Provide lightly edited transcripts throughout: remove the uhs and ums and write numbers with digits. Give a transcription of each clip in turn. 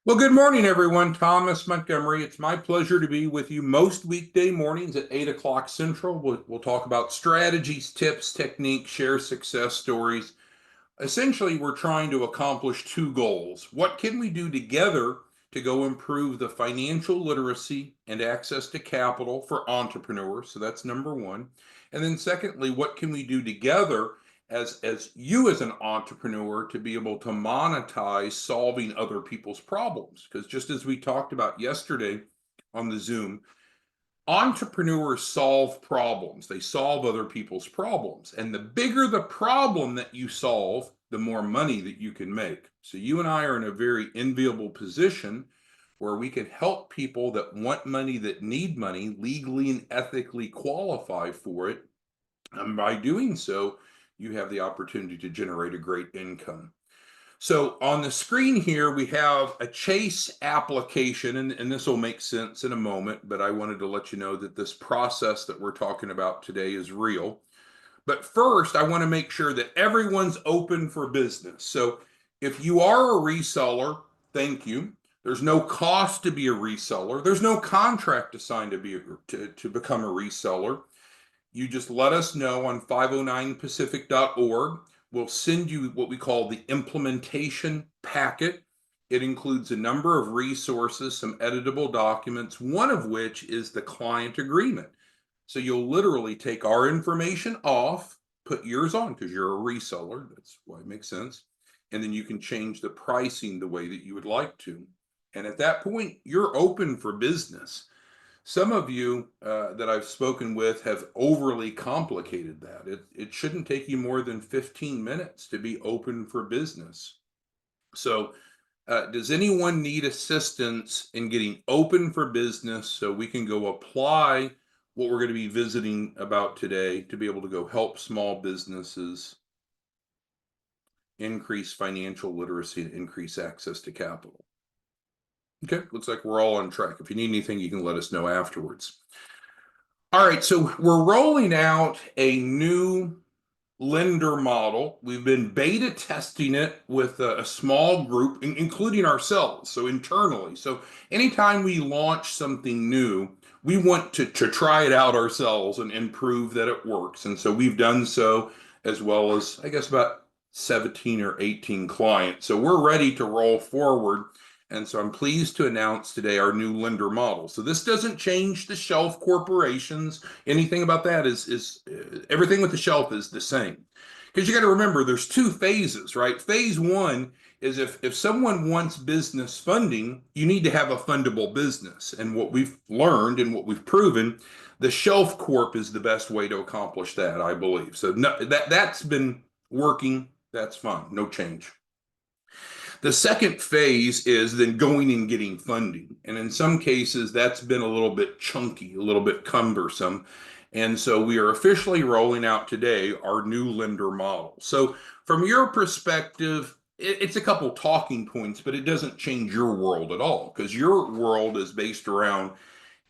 Well, good morning, everyone. Thomas Montgomery. It's my pleasure to be with you most weekday mornings at 8 o'clock Central. We'll talk about strategies, tips, techniques, share success stories. Essentially, we're trying to accomplish two goals. What can we do together to go improve the financial literacy and access to capital for entrepreneurs? So that's number one. And then secondly, what can we do together as you as an entrepreneur to be able to monetize solving other people's problems? Because just as we talked about yesterday on the Zoom, entrepreneurs solve problems. They solve other people's problems. And the bigger the problem that you solve, the more money that you can make. So you and I are in a very enviable position where we can help people that want money, that need money, legally and ethically qualify for it. And by doing so, you have the opportunity to generate a great income. So on the screen here, we have a Chase application, and this will make sense in a moment, but I wanted to let you know that this process that we're talking about today is real. But first, I want to make sure that everyone's open for business. So if you are a reseller, thank you. There's no cost to be a reseller. There's no contract to sign to become a reseller. You just let us know on 509pacific.org. We'll send you what we call the implementation packet. It includes a number of resources, some editable documents, one of which is the client agreement. So you'll literally take our information off, put yours on because you're a reseller. That's why it makes sense. And then you can change the pricing the way that you would like to. And at that point, you're open for business. Some of you that I've spoken with have overly complicated that. It shouldn't take you more than 15 minutes to be open for business. So, does anyone need assistance in getting open for business so we can go apply what we're going to be visiting about today to be able to go help small businesses increase financial literacy and increase access to capital? Okay, looks like we're all on track. If you need anything, you can let us know afterwards. All right, so we're rolling out a new lender model. We've been beta testing it with a small group, including ourselves, so internally. So anytime we launch something new, we want to try it out ourselves and prove that it works. And so we've done so, as well as, I guess, about 17 or 18 clients. So we're ready to roll forward. And so I'm pleased to announce today our new lender model. So this doesn't change the shelf corporations. Anything about that is everything with the shelf is the same. Because you got to remember there's two phases, right? Phase one is if someone wants business funding, you need to have a fundable business. And what we've learned and what we've proven, the shelf corp is the best way to accomplish that, I believe. So no, that's been working. That's fine. No change. The second phase is then going and getting funding. And in some cases, that's been a little bit chunky, a little bit cumbersome. And so we are officially rolling out today our new lender model. So, from your perspective, it's a couple talking points, but it doesn't change your world at all because your world is based around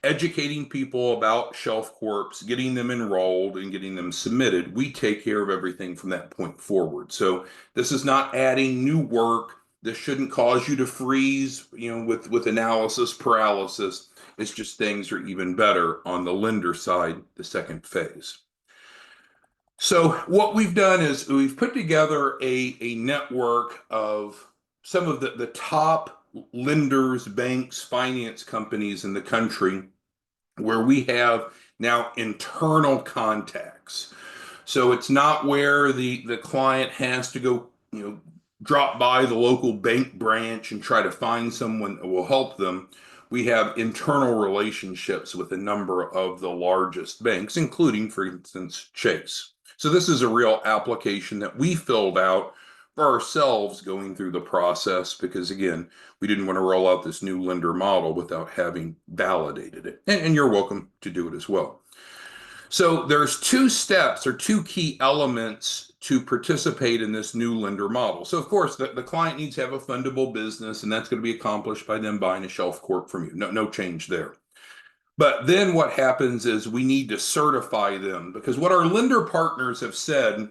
educating people about shelf corps, getting them enrolled and getting them submitted. We take care of everything from that point forward. So this is not adding new work. This shouldn't cause you to freeze, with analysis paralysis. It's just things are even better on the lender side, the second phase. So what we've done is we've put together a network of some of the top lenders, banks, finance companies in the country where we have now internal contacts. So it's not where the client has to go, drop by the local bank branch and try to find someone that will help them. We have internal relationships with a number of the largest banks, including, for instance, Chase. So this is a real application that we filled out for ourselves going through the process because, again, we didn't want to roll out this new lender model without having validated it. And you're welcome to do it as well. So there's two steps or two key elements to participate in this new lender model. So of course, the client needs to have a fundable business, and that's going to be accomplished by them buying a shelf corp from you. No change there. But then what happens is we need to certify them because what our lender partners have said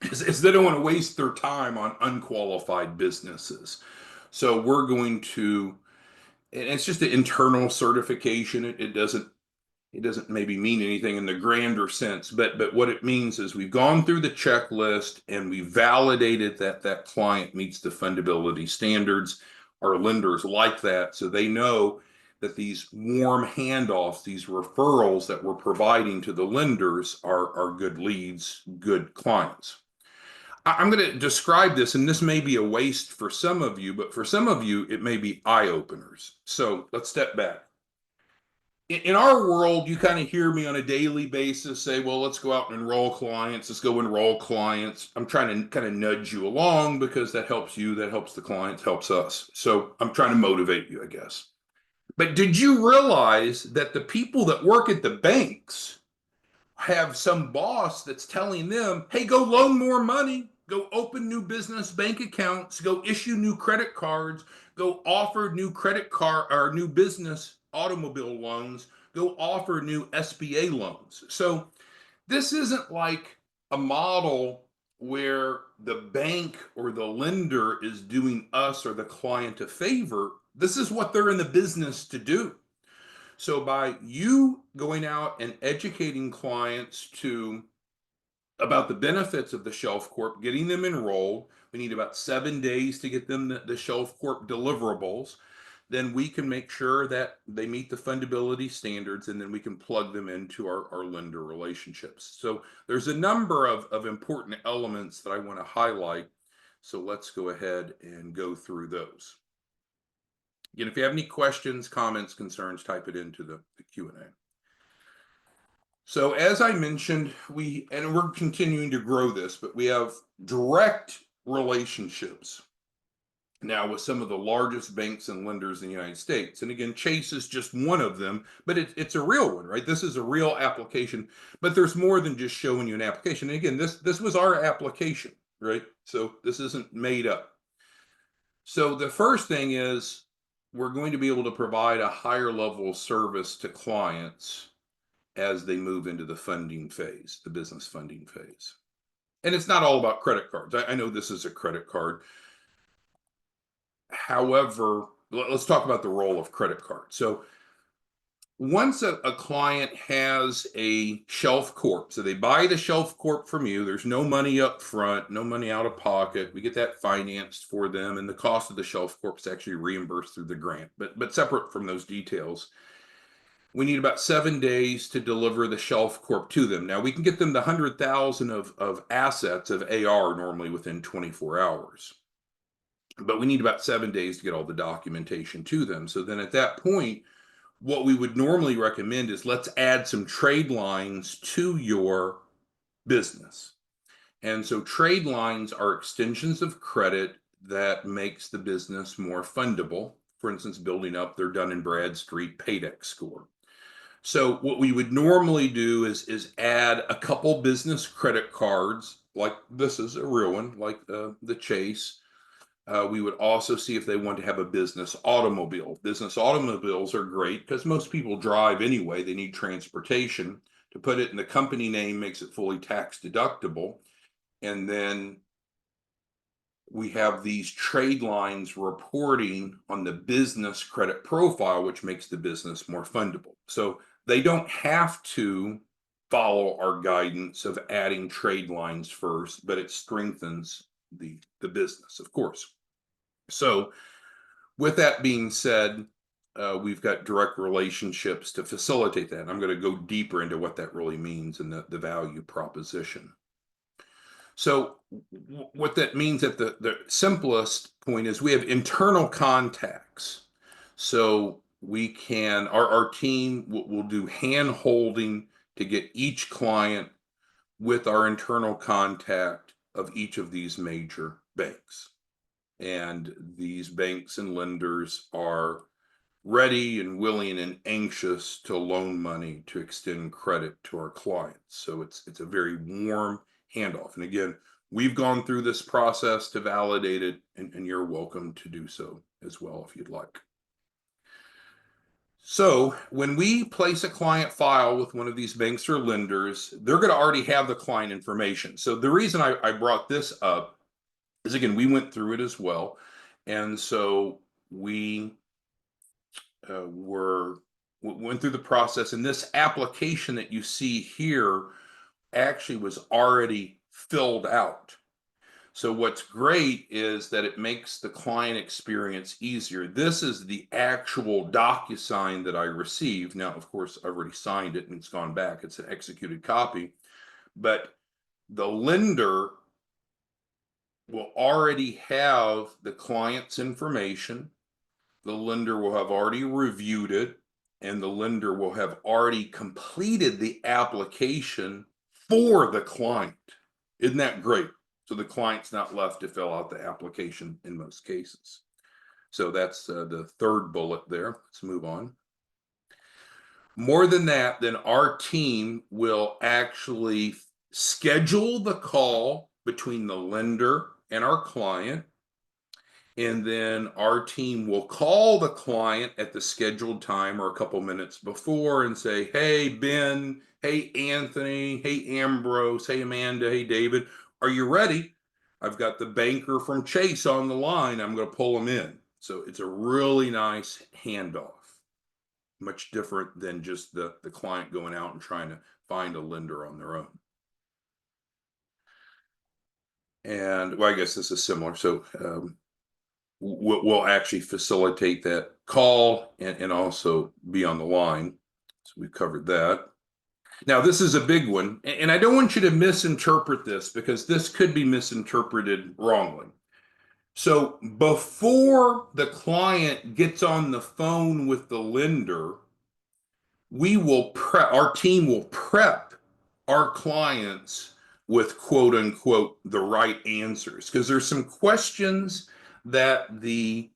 is they don't want to waste their time on unqualified businesses. So we're going to, and it's just an internal certification. It doesn't maybe mean anything in the grander sense, but what it means is we've gone through the checklist and we validated that that client meets the fundability standards. Our lenders like that, so they know that these warm handoffs, these referrals that we're providing to the lenders are good leads, good clients. I'm going to describe this, and this may be a waste for some of you, but for some of you, it may be eye openers. So let's step back. In our world, you kind of hear me on a daily basis say, well, let's go out and enroll clients. Let's go enroll clients. I'm trying to kind of nudge you along because that helps you, that helps the clients, helps us. So I'm trying to motivate you, I guess. But did you realize that the people that work at the banks have some boss that's telling them, hey, go loan more money, go open new business bank accounts, go issue new credit cards, go offer new credit card or new business automobile loans, go offer new SBA loans. So this isn't like a model where the bank or the lender is doing us or the client a favor. This is what they're in the business to do. So by you going out and educating clients to about the benefits of the Shelf Corp, getting them enrolled, we need about 7 days to get them the Shelf Corp deliverables. Then we can make sure that they meet the fundability standards, and then we can plug them into our lender relationships. So there's a number of important elements that I want to highlight. So let's go ahead and go through those. Again, if you have any questions, comments, concerns, type it into the Q&A. So as I mentioned, we're continuing to grow this, but we have direct relationships now with some of the largest banks and lenders in the United States. And again, Chase is just one of them, but it's a real one, right? This is a real application, but there's more than just showing you an application. And again, this was our application, right? So this isn't made up. So the first thing is we're going to be able to provide a higher level of service to clients as they move into the funding phase, the business funding phase. And it's not all about credit cards. I know this is a credit card. However, let's talk about the role of credit cards. So once a client has a Shelf Corp, so they buy the Shelf Corp from you, there's no money up front, no money out of pocket. We get that financed for them, and the cost of the Shelf Corp is actually reimbursed through the grant. But separate from those details, we need about 7 days to deliver the Shelf Corp to them. Now we can get them the 100,000 of assets of AR normally within 24 hours. But we need about 7 days to get all the documentation to them. So then at that point, what we would normally recommend is let's add some trade lines to your business. And so trade lines are extensions of credit that makes the business more fundable. For instance, building up their Dun and Bradstreet Paydex score. So what we would normally do is add a couple business credit cards, like this is a real one, like the Chase. We would also see if they want to have a business automobile. Business automobiles are great because most people drive anyway. They need transportation. To put it in the company name makes it fully tax deductible. And then we have these trade lines reporting on the business credit profile, which makes the business more fundable. So they don't have to follow our guidance of adding trade lines first, but it strengthens the business, of course. So with that being said, we've got direct relationships to facilitate that. I'm going to go deeper into what that really means and the value proposition. So what that means at the simplest point is we have internal contacts. So we can, our team will do hand holding to get each client with our internal contact of each of these major banks. And these banks and lenders are ready and willing and anxious to loan money to extend credit to our clients. So it's a very warm handoff. And again, we've gone through this process to validate it, and you're welcome to do so as well if you'd like. So when we place a client file with one of these banks or lenders, they're going to already have the client information. So the reason I brought this up is, again, we went through it as well. And so we went through the process, and this application that you see here actually was already filled out. So what's great is that it makes the client experience easier. This is the actual DocuSign that I received. Now, of course, I've already signed it and it's gone back. It's an executed copy, but the lender will already have the client's information. The lender will have already reviewed it, and the lender will have already completed the application for the client. Isn't that great? So the client's not left to fill out the application in most cases. So that's the third bullet there. Let's move on. More than that, then our team will actually schedule the call between the lender and our client. And then our team will call the client at the scheduled time or a couple minutes before and say, hey, Ben, hey, Anthony, hey, Ambrose, hey, Amanda, hey, David, are you ready? I've got the banker from Chase on the line. I'm going to pull them in. So it's a really nice handoff, much different than just the client going out and trying to find a lender on their own. And well, I guess this is similar. So we'll actually facilitate that call and also be on the line. So we've covered that. Now, this is a big one, and I don't want you to misinterpret this because this could be misinterpreted wrongly. So before the client gets on the phone with the lender, our team will prep our clients with quote unquote the right answers, because there's some questions that the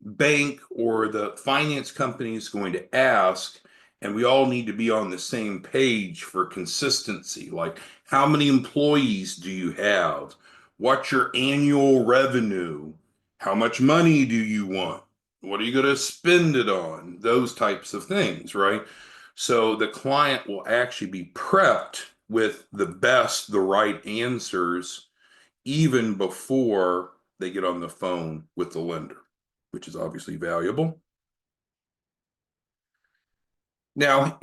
bank or the finance company is going to ask, and we all need to be on the same page for consistency. Like, how many employees do you have? What's your annual revenue? How much money do you want? What are you going to spend it on? Those types of things, right? So the client will actually be prepped with the right answers even before they get on the phone with the lender, which is obviously valuable. Now,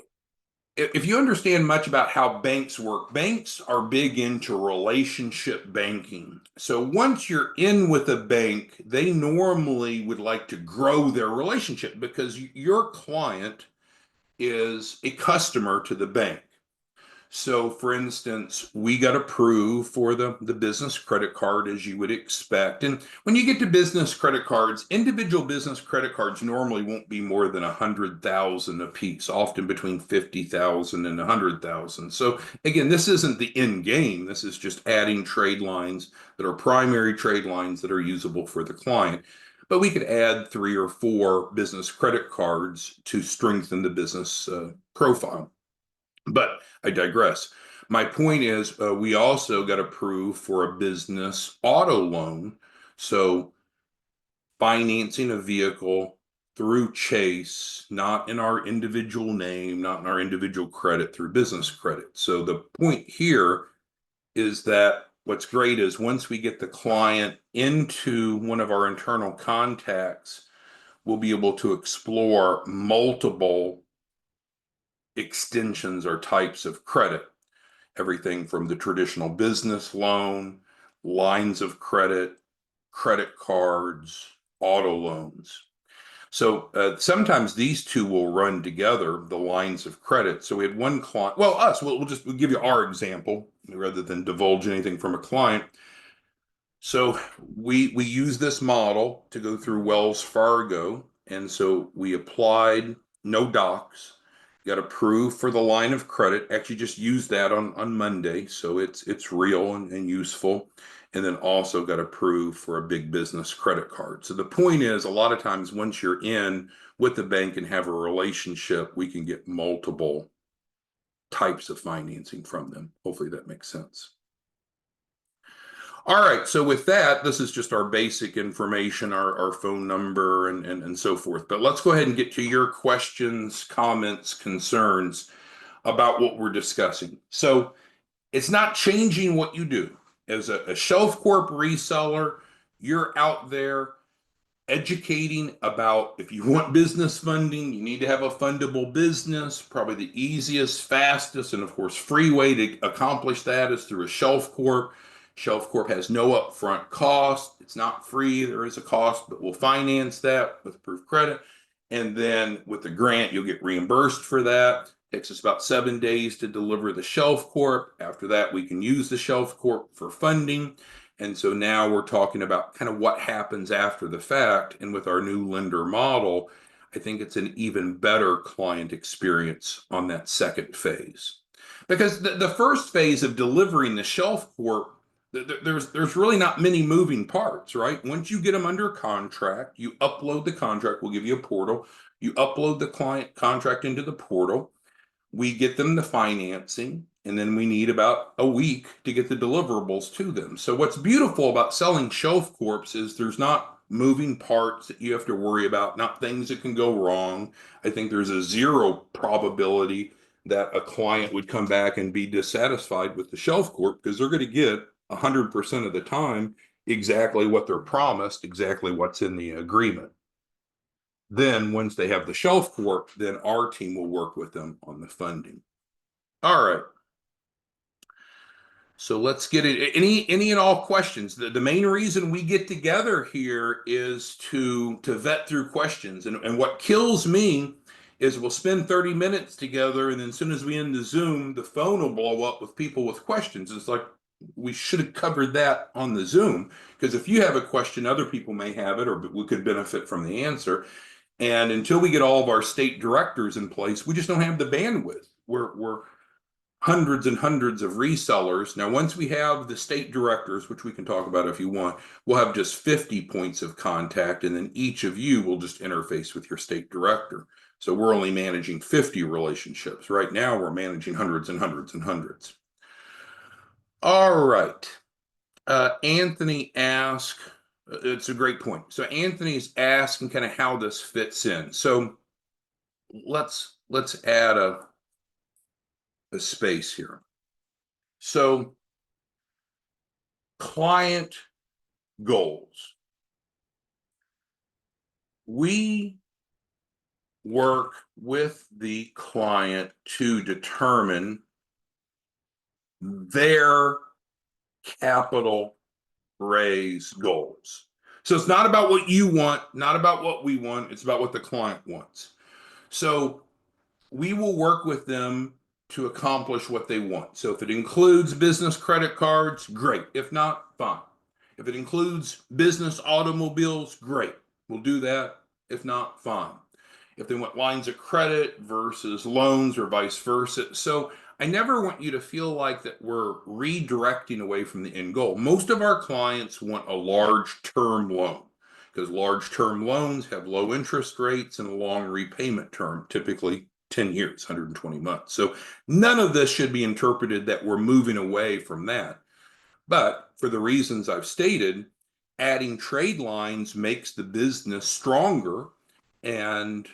if you understand much about how banks work, banks are big into relationship banking. So once you're in with a bank, they normally would like to grow their relationship because your client is a customer to the bank. So, for instance, we got approved for the business credit card, as you would expect. And when you get to business credit cards, individual business credit cards normally won't be more than 100,000 a piece, often between 50,000 and 100,000. So, again, this isn't the end game. This is just adding trade lines that are primary trade lines that are usable for the client. But we could add 3 or 4 business credit cards to strengthen the business profile. But I digress. My point is, we also got approved for a business auto loan. So financing a vehicle through Chase, not in our individual name, not in our individual credit, through business credit. So the point here is that what's great is once we get the client into one of our internal contacts, we'll be able to explore multiple extensions or types of credit, everything from the traditional business loan, lines of credit, credit cards, auto loans. So sometimes these two will run together, the lines of credit. So we had one client, well, we'll give you our example rather than divulge anything from a client. So we use this model to go through Wells Fargo. And so we applied, no docs, got approved for the line of credit. Actually just used that on Monday. So it's real and useful. And then also got approved for a big business credit card. So the point is, a lot of times once you're in with the bank and have a relationship, we can get multiple types of financing from them. Hopefully that makes sense. All right, so with that, this is just our basic information, our phone number and so forth. But let's go ahead and get to your questions, comments, concerns about what we're discussing. So it's not changing what you do. As a Shelf Corp reseller, you're out there, educating about if you want business funding, you need to have a fundable business. Probably the easiest, fastest, and of course, free way to accomplish that is through a shelf corp. Shelf corp has no upfront cost. It's not free. There is a cost, but we'll finance that with approved credit. And then with the grant, you'll get reimbursed for that. It takes us about 7 days to deliver the shelf corp. After that, we can use the shelf corp for funding. And so now we're talking about kind of what happens after the fact. And with our new lender model, I think it's an even better client experience on that second phase. Because the first phase of delivering the shelf corp, there's really not many moving parts, right? Once you get them under contract, you upload the contract. We'll give you a portal. You upload the client contract into the portal. We get them the financing, and then we need about a week to get the deliverables to them. So what's beautiful about selling shelf corps is there's not moving parts that you have to worry about, not things that can go wrong. I think there's a zero probability that a client would come back and be dissatisfied with the shelf corp because they're going to get 100% of the time exactly what they're promised, exactly what's in the agreement. Then once they have the shelf corp, then our team will work with them on the funding. All right. So let's get it. Any and all questions. The main reason we get together here is to vet through questions. And what kills me is we'll spend 30 minutes together, and then as soon as we end the Zoom, the phone will blow up with people with questions. It's like we should have covered that on the Zoom, because if you have a question, other people may have it, or we could benefit from the answer. And until we get all of our state directors in place, we just don't have the bandwidth. We're hundreds and hundreds of resellers. Now, once we have the state directors, which we can talk about if you want, we'll have just 50 points of contact, and then each of you will just interface with your state director. So we're only managing 50 relationships. Right now, we're managing hundreds and hundreds and hundreds. All right. Anthony asked, it's a great point. So Anthony's asking kind of how this fits in. So let's add a space here. So client goals. We work with the client to determine their capital raise goals. So it's not about what you want, not about what we want, it's about what the client wants. So we will work with them to accomplish what they want. So if it includes business credit cards, great. If not, fine. If it includes business automobiles, great. We'll do that. If not, fine. If they want lines of credit versus loans or vice versa. So I never want you to feel like that we're redirecting away from the end goal. Most of our clients want a large term loan because large term loans have low interest rates and a long repayment term, typically 10 years, 120 months. So none of this should be interpreted that we're moving away from that. But for the reasons I've stated, adding trade lines makes the business stronger, and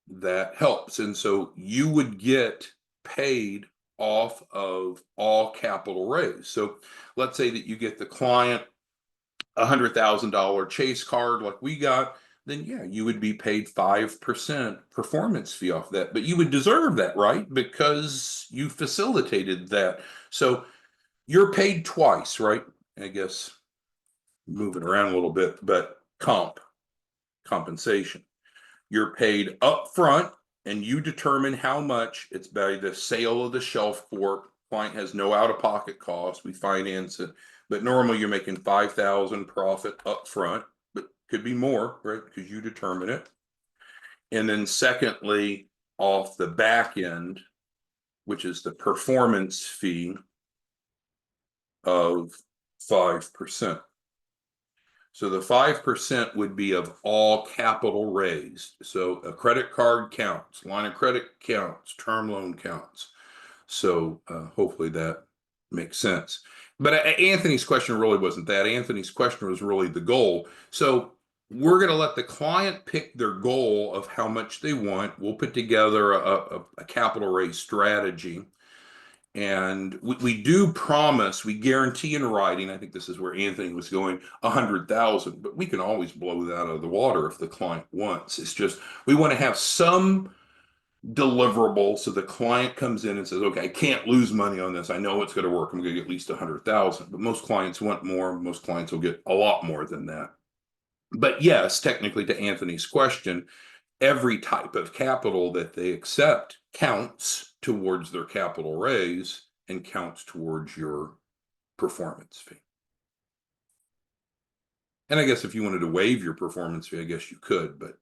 that helps. And so you would get paid off of all capital raise. So let's say that you get the client $100,000 chase card like we got, then yeah, you would be paid 5% performance fee off that. But you would deserve that, right? Because you facilitated that. So you're paid twice, right? I guess moving around a little bit, but compensation. You're paid up front, and you determine how much. It's by the sale of the shelf corp. Client has no out-of-pocket cost. We finance it. But normally you're making $5,000 profit up front, but could be more, right? Because you determine it. And then secondly, off the back end, which is the performance fee of 5%. So the 5% would be of all capital raised. So a credit card counts, line of credit counts, term loan counts. So hopefully that makes sense. But Anthony's question really wasn't that. Anthony's question was really the goal. So we're going to let the client pick their goal of how much they want. We'll put together a capital raise strategy. And we do promise, we guarantee in writing, I think this is where Anthony was going, 100,000, but we can always blow that out of the water if the client wants. It's just, we want to have some deliverable so the client comes in and says, okay, I can't lose money on this. I know it's going to work. I'm going to get at least 100,000. But most clients want more. Most clients will get a lot more than that. But yes, technically, to Anthony's question, every type of capital that they accept counts towards their capital raise and counts towards your performance fee. And I guess if you wanted to waive your performance fee, I guess you could, but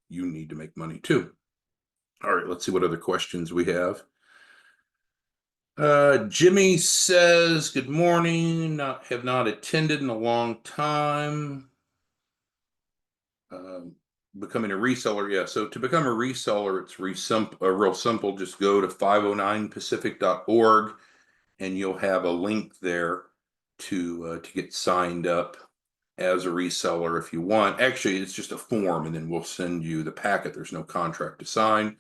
you need to make money too. All right, let's see what other questions we have. Jimmy says, good morning, have not attended in a long time. Becoming a reseller, yeah. So to become a reseller, it's real simple. Just go to 509pacific.org and you'll have a link there to get signed up as a reseller if you want. Actually, it's just a form, and then we'll send you the packet. There's no contract to sign.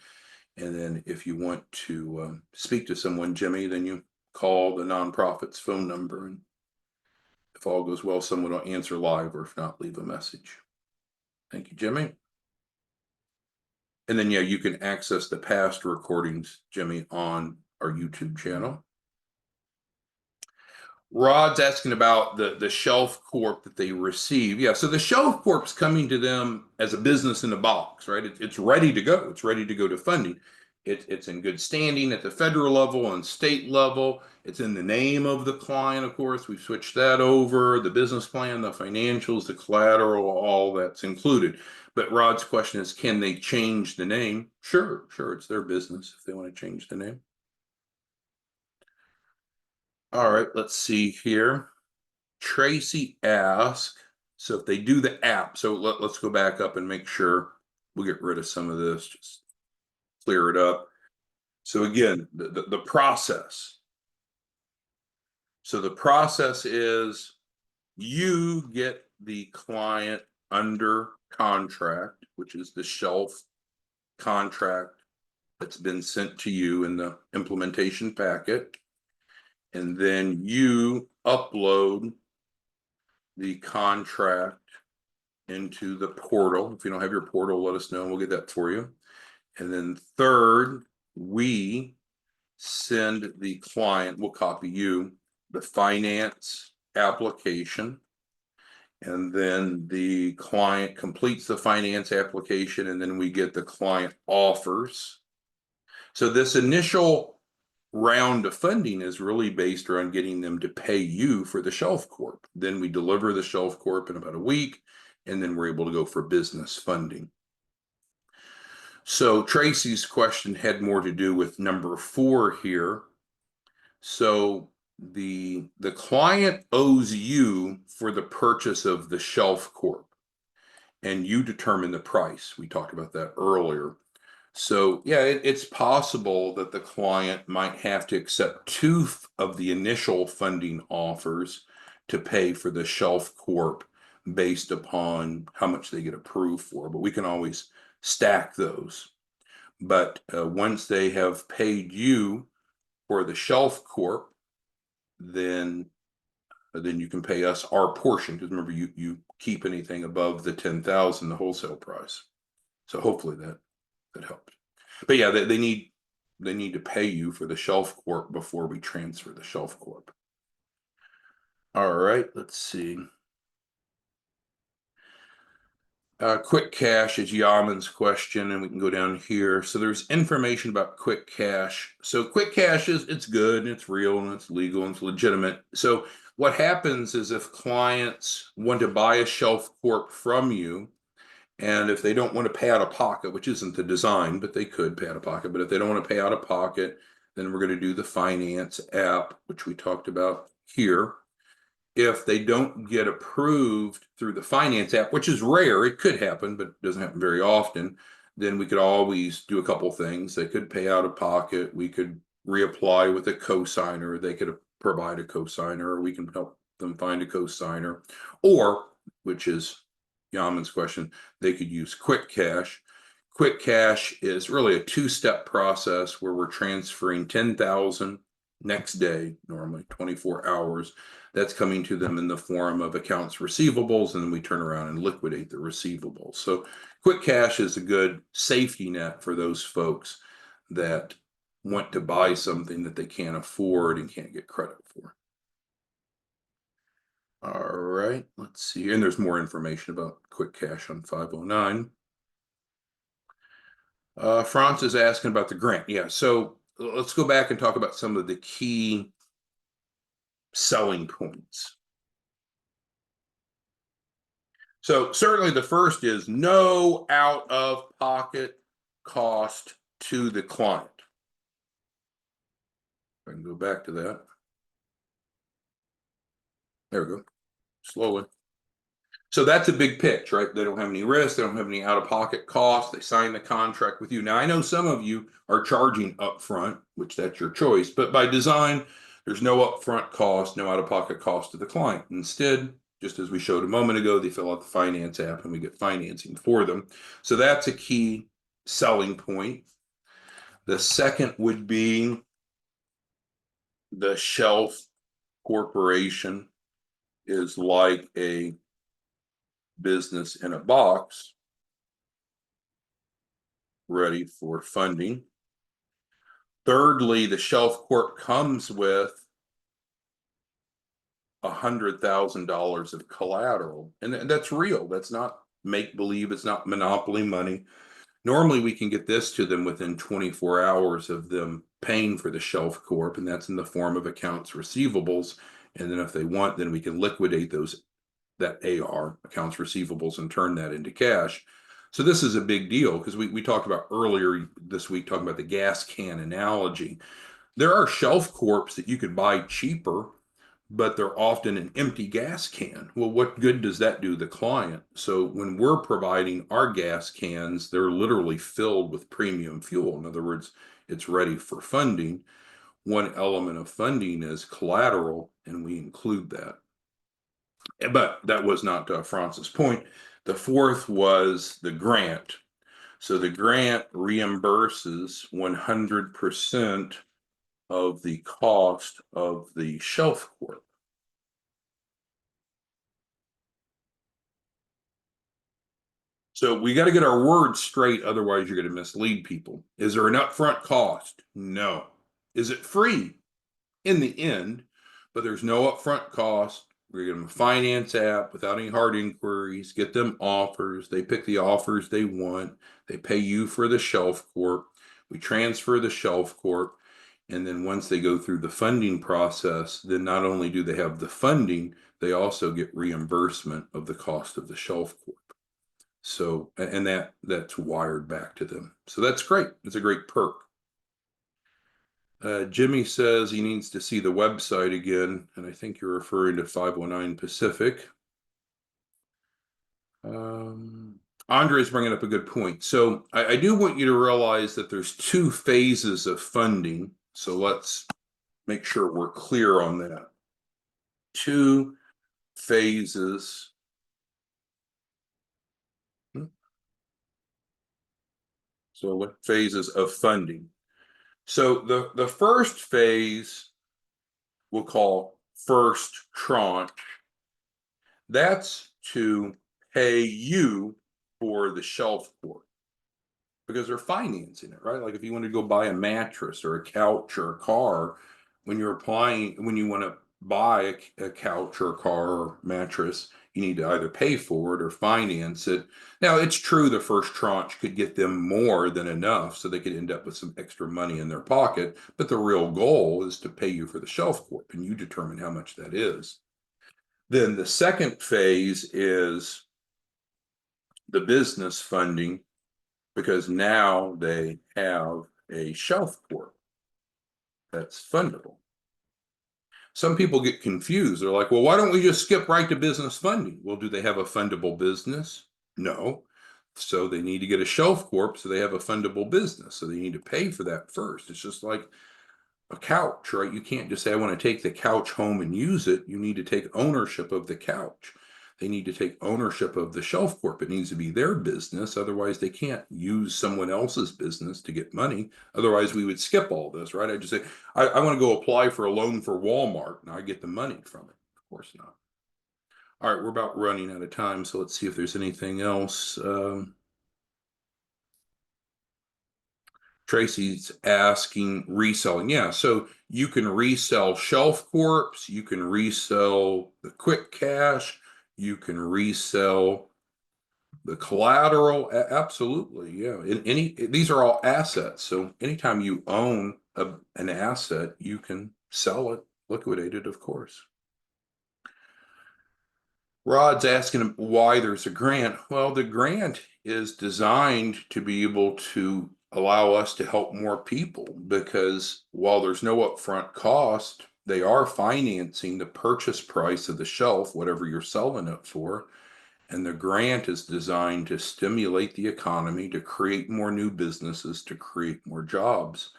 And then if you want to speak to someone, Jimmy, then you call the nonprofit's phone number. And if all goes well, someone will answer live, or if not, leave a message. Thank you, Jimmy. And then, yeah, you can access the past recordings, Jimmy, on our YouTube channel. Rod's asking about the Shelf Corp that they receive. Yeah, so the Shelf Corp's coming to them as a business in a box, right? It's ready to go. It's ready to go to funding. It's in good standing at the federal level and state level. It's in the name of the client, of course. We've switched that over. The business plan, the financials, the collateral, all that's included. But Rod's question is, can they change the name? Sure, it's their business if they want to change the name. All right, let's see here. Tracy asked, so if they do the app, so let's go back up and make sure we'll get rid of some of this, just clear it up. So again, the process. So the process is you get the client under contract, which is the shelf contract that's been sent to you in the implementation packet. And then you upload the contract into the portal. If you don't have your portal, let us know and we'll get that for you. And then third, we send the client, we'll copy you, the finance application. And then the client completes the finance application, and then we get the client offers. So this initial round of funding is really based around getting them to pay you for the Shelf Corp. Then we deliver the Shelf Corp in about a week, and then we're able to go for business funding. So Tracy's question had more to do with number 4 here. So the client owes you for the purchase of the Shelf Corp, and you determine the price. We talked about that earlier. So yeah, it's possible that the client might have to accept 2 of the initial funding offers to pay for the Shelf Corp based upon how much they get approved for, but we can always stack those. But once they have paid you for the Shelf Corp, then you can pay us our portion, because remember, you keep anything above the 10,000, the wholesale price. So hopefully that helped. But yeah, they need to pay you for the Shelf Corp before we transfer the Shelf Corp. All right, let's see. Quick cash is Yaman's question, and we can go down here. So there's information about quick cash. So quick cash it's good and it's real and it's legal and it's legitimate. So what happens is if clients want to buy a Shelf Corp from you, and if they don't want to pay out of pocket, which isn't the design, but they could pay out of pocket, but if they don't want to pay out of pocket, then we're going to do the finance app, which we talked about here. If they don't get approved through the finance app, which is rare, it could happen, but it doesn't happen very often, then we could always do a couple things. They could pay out of pocket. We could reapply with a cosigner. They could provide a cosigner, or we can help them find a cosigner. Or, which is Yaman's question, they could use quick cash. Quick cash is really a 2-step process where we're transferring 10,000 next day, normally 24 hours. That's coming to them in the form of accounts receivables, and then we turn around and liquidate the receivables. So quick cash is a good safety net for those folks that want to buy something that they can't afford and can't get credit for. All right, let's see. And there's more information about quick cash on 509. Franz is asking about the grant. Yeah, so let's go back and talk about some of the key selling points. So certainly the first is no out of pocket cost to the client. I can go back to that. There we go. Slowly. So that's a big pitch, right? They don't have any risk. They don't have any out of pocket costs. They sign the contract with you. Now, I know some of you are charging upfront, which that's your choice, but by design, there's no upfront cost, no out of pocket cost to the client. Instead, just as we showed a moment ago, they fill out the finance app and we get financing for them. So that's a key selling point. The second would be the shelf corporation is like a business in a box ready for funding. Thirdly, the shelf corp comes with $100,000 of collateral, and that's real. That's not make believe. It's not monopoly money. Normally, we can get this to them within 24 hours of them paying for the shelf corp, and that's in the form of accounts receivables. And then if they want, then we can liquidate that AR, accounts receivables, and turn that into cash. So this is a big deal because we talked about earlier this week, talking about the gas can analogy. There are shelf corps that you could buy cheaper, but they're often an empty gas can. Well, what good does that do the client? So when we're providing our gas cans, they're literally filled with premium fuel. In other words, it's ready for funding. One element of funding is collateral, and we include that. But that was not Francis' point. The fourth was the grant. So the grant reimburses 100% of the cost of the shelf corp. So we got to get our words straight, otherwise you're going to mislead people. Is there an upfront cost? No. Is it free? In the end, but there's no upfront cost. We give them a finance app without any hard inquiries, get them offers. They pick the offers they want. They pay you for the shelf corp. We transfer the shelf corp. And then once they go through the funding process, then not only do they have the funding, they also get reimbursement of the cost of the shelf corp. So, and that's wired back to them. So that's great. It's a great perk. Jimmy says he needs to see the website again, and I think you're referring to 509 Pacific. Andre's bringing up a good point. So I do want you to realize that there's two phases of funding. So let's make sure we're clear on that. Two phases. So what phases of funding? So the first phase we'll call first tranche. That's to pay you for the shelf corp because they're financing it, right? Like if you want to go buy a mattress or a couch or a car, when you want to buy a couch or a car or mattress, you need to either pay for it or finance it. Now, it's true the first tranche could get them more than enough, so they could end up with some extra money in their pocket. But the real goal is to pay you for the shelf corp, and you determine how much that is. Then the second phase is the business funding, because now they have a shelf corp that's fundable. Some people get confused. They're like, well, why don't we just skip right to business funding? Well, do they have a fundable business? No. So they need to get a shelf corp so they have a fundable business. So they need to pay for that first. It's just like a couch, right? You can't just say, I want to take the couch home and use it. You need to take ownership of the couch. They need to take ownership of the shelf corp. It needs to be their business. Otherwise, they can't use someone else's business to get money. Otherwise, we would skip all this, right? I just say, I want to go apply for a loan for Walmart and I get the money from it. Of course not. All right, we're about running out of time, so let's see if there's anything else. Tracy's asking reselling. Yeah, so you can resell shelf corps, you can resell the quick cash, you can resell the collateral. Absolutely, yeah. These are all assets. So anytime you own an asset, you can sell it, liquidate it, of course. Rod's asking why there's a grant. Well, the grant is designed to be able to allow us to help more people because while there's no upfront cost, they are financing the purchase price of the shelf, whatever you're selling it for. And the grant is designed to stimulate the economy, to create more new businesses, to create more jobs.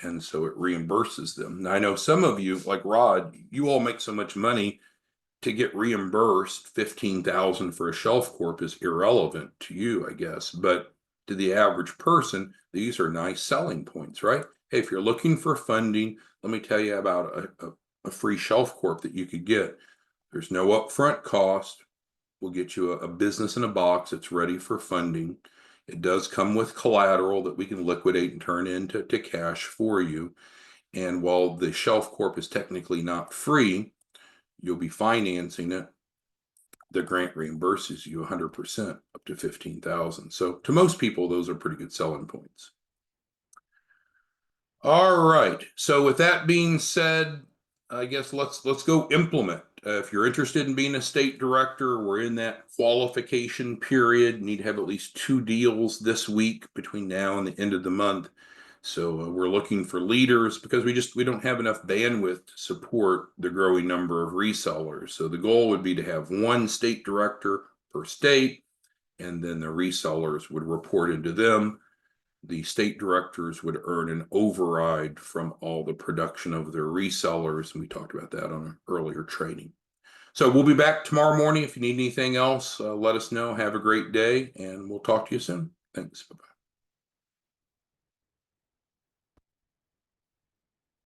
And so it reimburses them. Now, I know some of you, like Rod, you all make so much money to get reimbursed 15,000 for a shelf corp is irrelevant to you, I guess. But to the average person, these are nice selling points, right? Hey, if you're looking for funding, let me tell you about a free shelf corp that you could get. There's no upfront cost. We'll get you a business in a box that's ready for funding. It does come with collateral that we can liquidate and turn into cash for you. And while the shelf corp is technically not free, you'll be financing it. The grant reimburses you 100% up to 15,000. So to most people, those are pretty good selling points. All right. So with that being said, I guess let's go implement. If you're interested in being a state director, we're in that qualification period. Need to have at least 2 deals this week between now and the end of the month. So we're looking for leaders because we don't have enough bandwidth to support the growing number of resellers. So the goal would be to have 1 state director per state, and then the resellers would report into them. The state directors would earn an override from all the production of their resellers. And we talked about that on an earlier training. So we'll be back tomorrow morning. If you need anything else, let us know. Have a great day, and we'll talk to you soon. Thanks. Bye-bye.